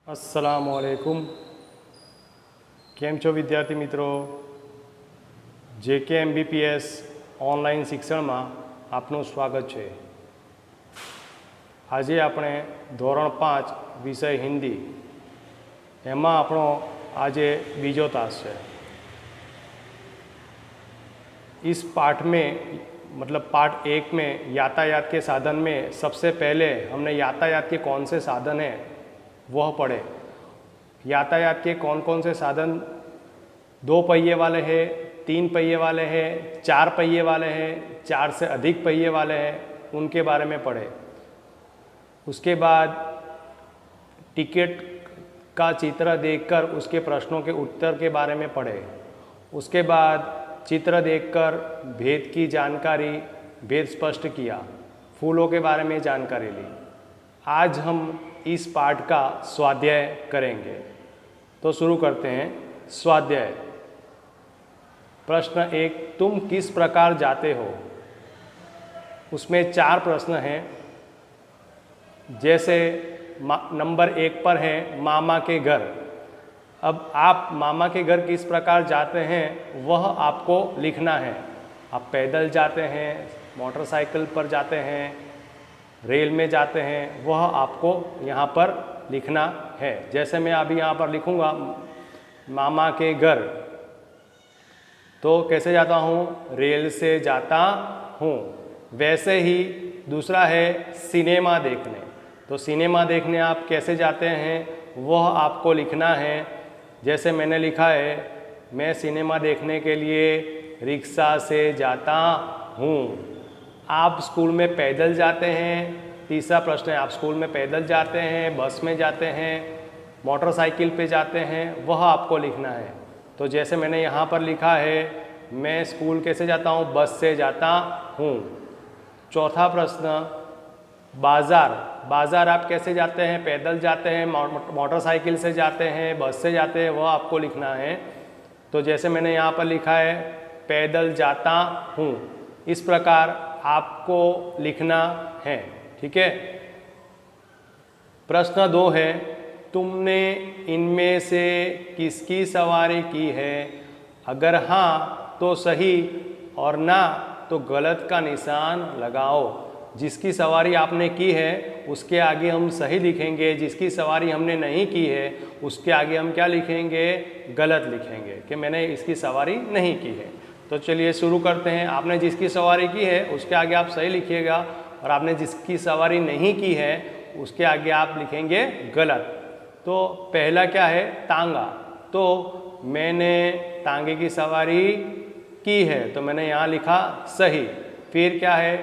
अस्सलामुअलैकुम। केम छो विद्यार्थी मित्रों? जेके MBPS ऑनलाइन शिक्षण में आपનું स्वागत है। आज આપણે ધોરણ 5 विषय हिंदी एमां આપણો આજે बीजो तास है। इस पाठ में मतलब पाठ 1 में यातायात के साधन में सबसे पहले हमने यातायात के कौन से साधन हैं वह पढ़े। यातायात के कौन कौन से साधन 2 पहिए वाले हैं, 3 पहिए वाले हैं, 4 पहिए वाले हैं, 4 से अधिक पहिए वाले हैं, उनके बारे में पढ़े। उसके बाद टिकट का चित्र देखकर उसके प्रश्नों के उत्तर के बारे में पढ़े। उसके बाद चित्र देखकर भेद की जानकारी, भेद स्पष्ट किया, फूलों के बारे में जानकारी ली। आज हम इस पाठ का स्वाध्याय करेंगे। तो शुरू करते हैं स्वाध्याय। प्रश्न 1, तुम किस प्रकार जाते हो? उसमें 4 प्रश्न हैं। जैसे नंबर 1 पर है मामा के घर। अब आप मामा के घर किस प्रकार जाते हैं वह आपको लिखना है। आप पैदल जाते हैं, मोटरसाइकिल पर जाते हैं, रेल में जाते हैं, वह आपको यहाँ पर लिखना है। जैसे मैं अभी यहाँ पर लिखूँगा मामा के घर, तो कैसे जाता हूँ? रेल से जाता हूँ। वैसे ही दूसरा है सिनेमा देखने। तो सिनेमा देखने आप कैसे जाते हैं वह आपको लिखना है। जैसे मैंने लिखा है, मैं सिनेमा देखने के लिए रिक्शा से जाता हूँ। आप स्कूल में पैदल जाते हैं। तीसरा प्रश्न है, आप स्कूल में पैदल जाते हैं, बस में जाते हैं, मोटरसाइकिल पे जाते हैं, वह आपको लिखना है। तो जैसे मैंने यहाँ पर लिखा है, मैं स्कूल कैसे जाता हूँ? बस से जाता हूँ। चौथा प्रश्न, बाज़ार। बाज़ार आप कैसे जाते हैं? पैदल जाते हैं, मोटरसाइकिल से जाते हैं, बस से जाते हैं, वह आपको लिखना है। तो जैसे मैंने यहाँ पर लिखा है, पैदल जाता हूँ। इस प्रकार आपको लिखना है। ठीक है। प्रश्न 2 है, तुमने इनमें से किसकी सवारी की है? अगर हाँ तो सही और ना तो गलत का निशान लगाओ। जिसकी सवारी आपने की है उसके आगे हम सही लिखेंगे, जिसकी सवारी हमने नहीं की है उसके आगे हम क्या लिखेंगे? गलत लिखेंगे कि मैंने इसकी सवारी नहीं की है। तो चलिए शुरू करते हैं। आपने जिसकी सवारी की है उसके आगे आप सही लिखिएगा, और आपने जिसकी सवारी नहीं की है उसके आगे आप लिखेंगे गलत। तो पहला क्या है? तांगा। तो मैंने तांगे की सवारी की है, तो मैंने यहाँ लिखा सही। फिर क्या है?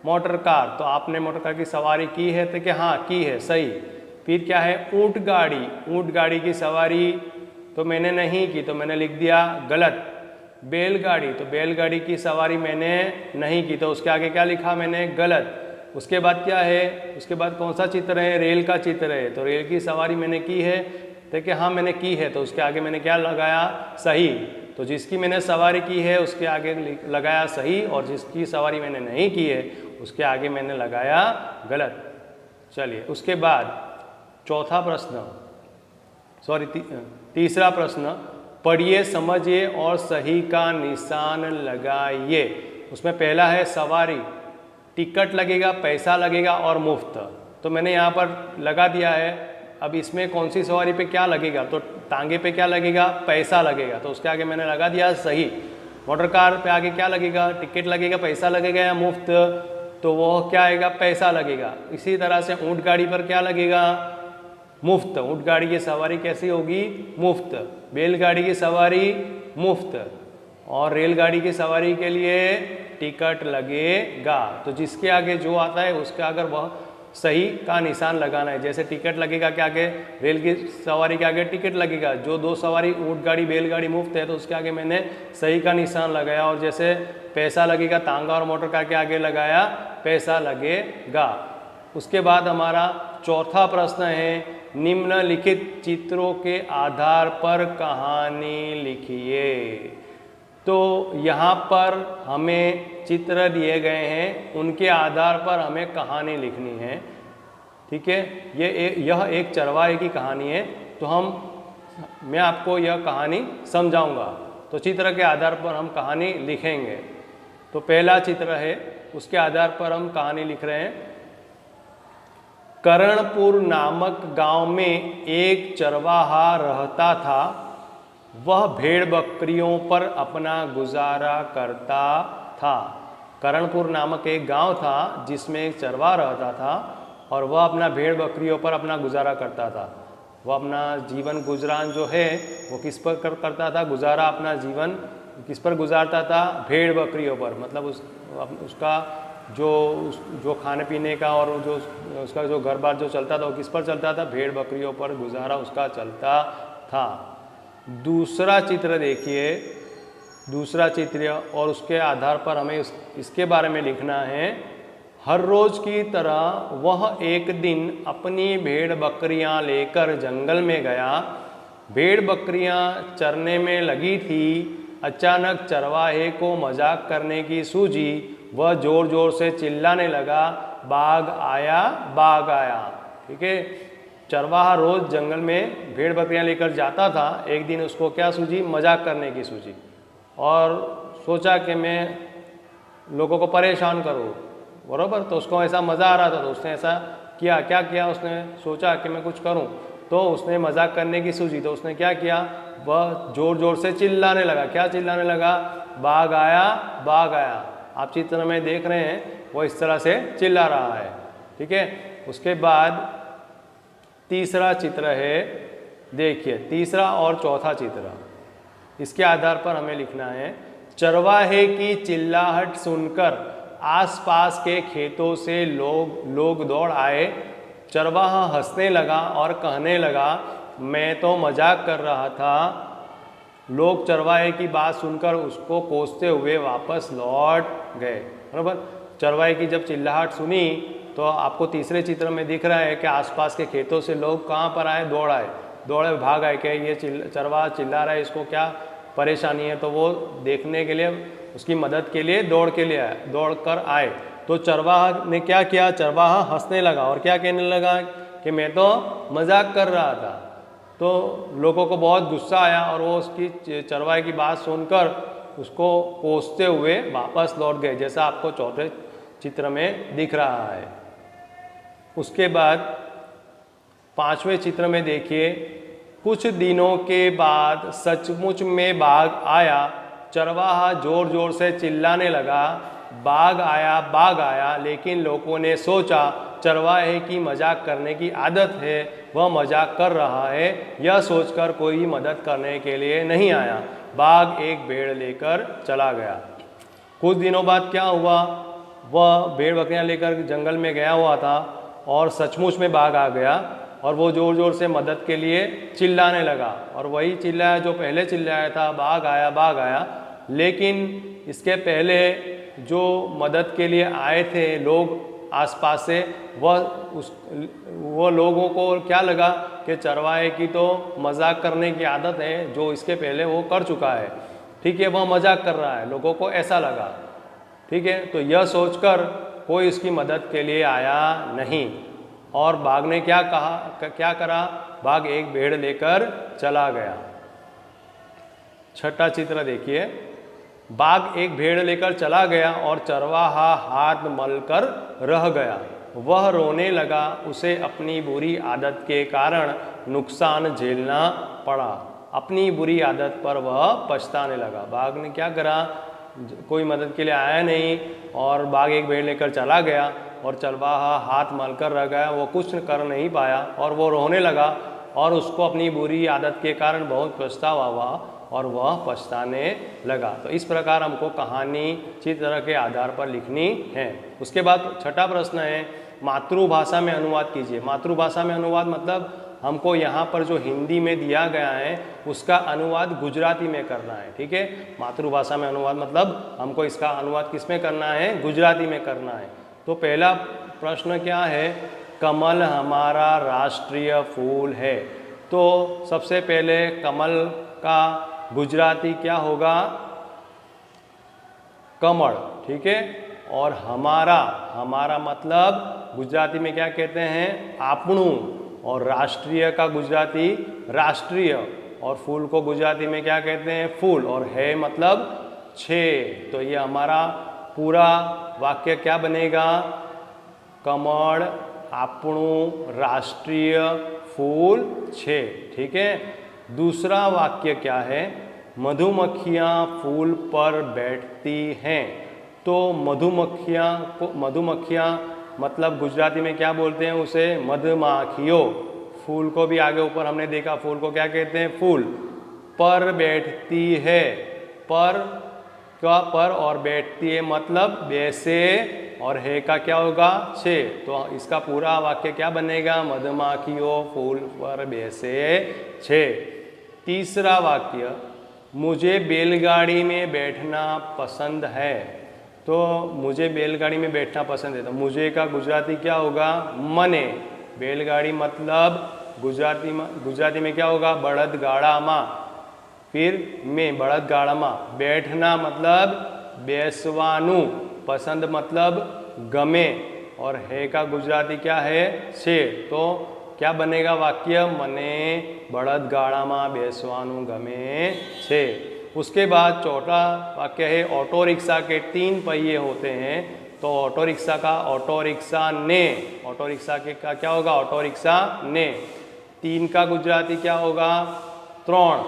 Motor car. तो आपने मोटर कार की सवारी की है तो क्या? हाँ की है, सही। फिर क्या है? ऊँट गाड़ी। ऊँट गाड़ी की सवारी तो मैंने नहीं की, तो मैंने लिख दिया गलत। बैलगाड़ी। तो बैलगाड़ी की सवारी मैंने नहीं की, तो उसके आगे क्या लिखा मैंने? गलत। उसके बाद क्या है? उसके बाद कौन सा चित्र है? रेल का चित्र है। तो रेल की सवारी मैंने की है, तो क्या? हाँ मैंने की है, तो उसके आगे मैंने क्या लगाया? सही। तो जिसकी मैंने सवारी की है उसके आगे लगाया सही, और जिसकी सवारी मैंने नहीं की है उसके आगे मैंने लगाया गलत। चलिए उसके बाद चौथा प्रश्न, तीसरा प्रश्न, पढ़िए, समझिए और सही का निशान लगाइए। उसमें पहला है सवारी। टिकट लगेगा, पैसा लगेगा और मुफ्त। तो मैंने यहाँ पर लगा दिया है। अब इसमें कौन सी सवारी पे क्या लगेगा? तो टांगे पे क्या लगेगा? पैसा लगेगा, तो उसके आगे मैंने लगा दिया सही। मोटर कार पे आगे क्या लगेगा? टिकट लगेगा, पैसा लगेगा या मुफ्त? तो वो क्या आएगा? पैसा लगेगा। इसी तरह से ऊँट गाड़ी पर क्या लगेगा? मुफ्त। ऊँट गाड़ी की सवारी कैसी होगी? मुफ्त। बैलगाड़ी की सवारी मुफ्त, और रेलगाड़ी की सवारी के लिए टिकट लगेगा। तो जिसके आगे जो आता है उसके अगर वह सही का निशान लगाना है। जैसे टिकट लगेगा के आगे, रेल की सवारी के आगे टिकट लगेगा। जो 2 सवारी ऊँट गाड़ी बैलगाड़ी मुफ्त है तो उसके आगे मैंने सही का निशान लगाया। और जैसे पैसा लगेगा, तांगा और मोटर कार के आगे लगाया पैसा लगेगा। उसके बाद हमारा चौथा प्रश्न है, निम्नलिखित चित्रों के आधार पर कहानी लिखिए। तो यहाँ पर हमें चित्र दिए गए हैं, उनके आधार पर हमें कहानी लिखनी है। ठीक है, यह एक चरवाहे की कहानी है। तो मैं आपको यह कहानी समझाऊंगा। तो चित्र के आधार पर हम कहानी लिखेंगे। तो पहला चित्र है, उसके आधार पर हम कहानी लिख रहे हैं। करणपुर नामक गांव में एक चरवाहा रहता था। वह भेड़ बकरियों पर अपना गुजारा करता था। करणपुर नामक एक गांव था जिसमें एक चरवाहा रहता था और वह अपना भेड़ बकरियों पर अपना गुजारा करता था। वह अपना जीवन गुजरान जो है वो किस पर करता था? गुजारा अपना जीवन किस पर गुजारता था? भेड़ बकरियों पर। मतलब उसका जो खाने पीने का और जो उसका जो घर बार जो चलता था वो किस पर चलता था? भेड़ बकरियों पर गुजारा उसका चलता था। दूसरा चित्र देखिए, दूसरा चित्र, और उसके आधार पर हमें इसके बारे में लिखना है। हर रोज की तरह वह एक दिन अपनी भेड़ बकरियां लेकर जंगल में गया। भेड़ बकरियां चरने में लगी थी। अचानक चरवाहे को मजाक करने की सूझी। वह जोर जोर से चिल्लाने लगा, बाघ आया, बाघ आया। ठीक है, चरवाहा रोज जंगल में भेड़ बकरियां लेकर जाता था। एक दिन उसको क्या सूझी? मजाक करने की सूझी, और सोचा कि मैं लोगों को परेशान करूं, बरोबर। तो उसको ऐसा मज़ा आ रहा था, तो उसने ऐसा किया। क्या किया? उसने सोचा कि मैं कुछ करूं, तो उसने मजाक करने की सूझी। तो उसने क्या किया? वह जोर जोर से चिल्लाने लगा। क्या चिल्लाने लगा? बाघ आया, बाघ आया। आप चित्र में देख रहे हैं वो इस तरह से चिल्ला रहा है। ठीक है, उसके बाद तीसरा चित्र है, देखिए तीसरा और चौथा चित्र, इसके आधार पर हमें लिखना है। चरवाहे की चिल्लाहट सुनकर आसपास के खेतों से लोग दौड़ आए। चरवाहा हंसने लगा और कहने लगा, मैं तो मजाक कर रहा था। लोग चरवाहे की बात सुनकर उसको कोसते हुए वापस लौट गए, बराबर। चरवाहे की जब चिल्लाहट सुनी तो आपको तीसरे चित्र में दिख रहा है कि आसपास के खेतों से लोग कहाँ पर आए? दौड़े भाग आए कि ये चरवाहा चिल्ला रहा है, इसको क्या परेशानी है। तो वो देखने के लिए, उसकी मदद के लिए दौड़ कर आए। तो चरवाहा ने क्या किया? चरवाहा हंसने लगा और क्या कहने लगा कि मैं तो मजाक कर रहा था। तो लोगों को बहुत गुस्सा आया और वो उसकी चरवाहे की बात सुनकर उसको कोसते हुए वापस लौट गए, जैसा आपको चौथे चित्र में दिख रहा है। उसके बाद पांचवें चित्र में देखिए, कुछ दिनों के बाद सचमुच में बाघ आया। चरवाहा जोर जोर से चिल्लाने लगा, बाघ आया, बाघ आया। लेकिन लोगों ने सोचा चरवाहे की मजाक करने की आदत है, वह मजाक कर रहा है, यह सोचकर कोई मदद करने के लिए नहीं आया। बाघ एक भेड़ लेकर चला गया। कुछ दिनों बाद क्या हुआ? वह भेड़ बकरियां लेकर जंगल में गया हुआ था और सचमुच में बाघ आ गया और वो जोर जोर से मदद के लिए चिल्लाने लगा, और वही चिल्लाया जो पहले चिल्लाया था, बाघ आया, बाघ आया। लेकिन इसके पहले जो मदद के लिए आए थे लोग आसपास से, वो लोगों को क्या लगा कि चरवाहे की तो मजाक करने की आदत है, जो इसके पहले वो कर चुका है। ठीक है, वह मजाक कर रहा है, लोगों को ऐसा लगा। ठीक है, तो यह सोचकर कोई उसकी मदद के लिए आया नहीं, और बाघ ने क्या करा? बाघ एक भेड़ लेकर चला गया। छठा चित्र देखिए, बाघ एक भेड़ लेकर चला गया और चरवाहा हाथ मलकर रह गया। वह रोने लगा, उसे अपनी बुरी आदत के कारण नुकसान झेलना पड़ा। अपनी बुरी आदत पर वह पछताने लगा। बाघ ने क्या करा? कोई मदद के लिए आया नहीं और बाघ एक भेड़ लेकर चला गया और चरवाहा हाथ मलकर रह गया, वो कुछ कर नहीं पाया और वो रोने लगा और उसको अपनी बुरी आदत के कारण बहुत पछतावा हुआ और वह पछताने लगा। तो इस प्रकार हमको कहानी चित्र के आधार पर लिखनी है। उसके बाद छठा प्रश्न है, मातृभाषा में अनुवाद कीजिए। मातृभाषा में अनुवाद मतलब हमको यहाँ पर जो हिंदी में दिया गया है उसका अनुवाद गुजराती में करना है। ठीक है, मातृभाषा में अनुवाद मतलब हमको इसका अनुवाद किस में करना है? गुजराती में करना है। तो पहला प्रश्न क्या है? कमल हमारा राष्ट्रीय फूल है। तो सबसे पहले कमल का गुजराती क्या होगा? कमल। ठीक है, और हमारा मतलब गुजराती में क्या कहते हैं, आपणू, और राष्ट्रीय का गुजराती राष्ट्रीय, और फूल को गुजराती में क्या कहते हैं, फूल, और है मतलब छे। तो ये हमारा पूरा वाक्य क्या बनेगा, कमल आपणू राष्ट्रीय फूल छे। ठीक है। दूसरा वाक्य क्या है, मधुमक्खियाँ फूल पर बैठती हैं। तो मधुमक्खियाँ मतलब गुजराती में क्या बोलते हैं उसे, मधमाखियों। फूल को भी आगे ऊपर हमने देखा, फूल को क्या कहते हैं, फूल। पर बैठती है, पर का पर और बैठती है मतलब बैसे, और है का क्या होगा, छे। तो इसका पूरा वाक्य क्या बनेगा, मधुमक्खियों फूल पर बैसे छे। तीसरा वाक्य, मुझे बैलगाड़ी में बैठना पसंद है। तो मुझे बैलगाड़ी में बैठना पसंद है, तो मुझे का गुजराती क्या होगा, मने। बैलगाड़ी मतलब गुजराती में क्या होगा, बળદગાડા માં। फिर में बળદગાડા માં। बैठना मतलब बेसवानू, पसंद मतलब गमे, और है का गुजराती क्या है, छे। तो क्या बनेगा वाक्य, मने बળદગાડા માં બેસવાનું गमे छे। उसके बाद चौथा वाक्य है, ऑटो रिक्शा के 3 पहिए होते हैं। तो ऑटो रिक्शा का ऑटो रिक्शा ने, ऑटो रिक्शा के का क्या होगा, ऑटो रिक्शा ने। 3 का गुजराती क्या होगा, 3।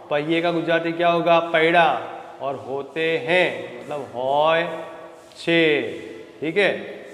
पहिए का गुजराती क्या होगा, पैड़ा, और होते हैं मतलब होय छे। ठीक है।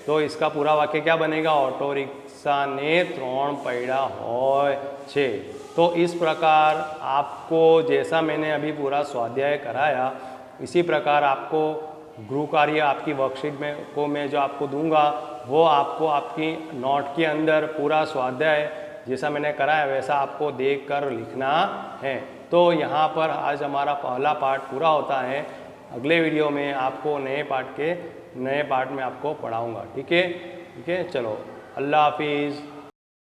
तो इसका पूरा वाक्य क्या बनेगा, ऑटो रिक्शा ने 3 पैड़ा होय छे। तो इस प्रकार आपको जैसा मैंने अभी पूरा स्वाध्याय कराया, इसी प्रकार आपको गृह कार्य आपकी वर्कशीट में को मैं जो आपको दूंगा, वो आपको आपकी नोट के अंदर पूरा स्वाध्याय जैसा मैंने कराया वैसा आपको देख कर लिखना है। तो यहाँ पर आज हमारा पहला पार्ट पूरा होता है। अगले वीडियो में आपको नए पार्ट में आपको पढ़ाऊँगा। ठीक है, चलो, अल्लाह हाफिज़।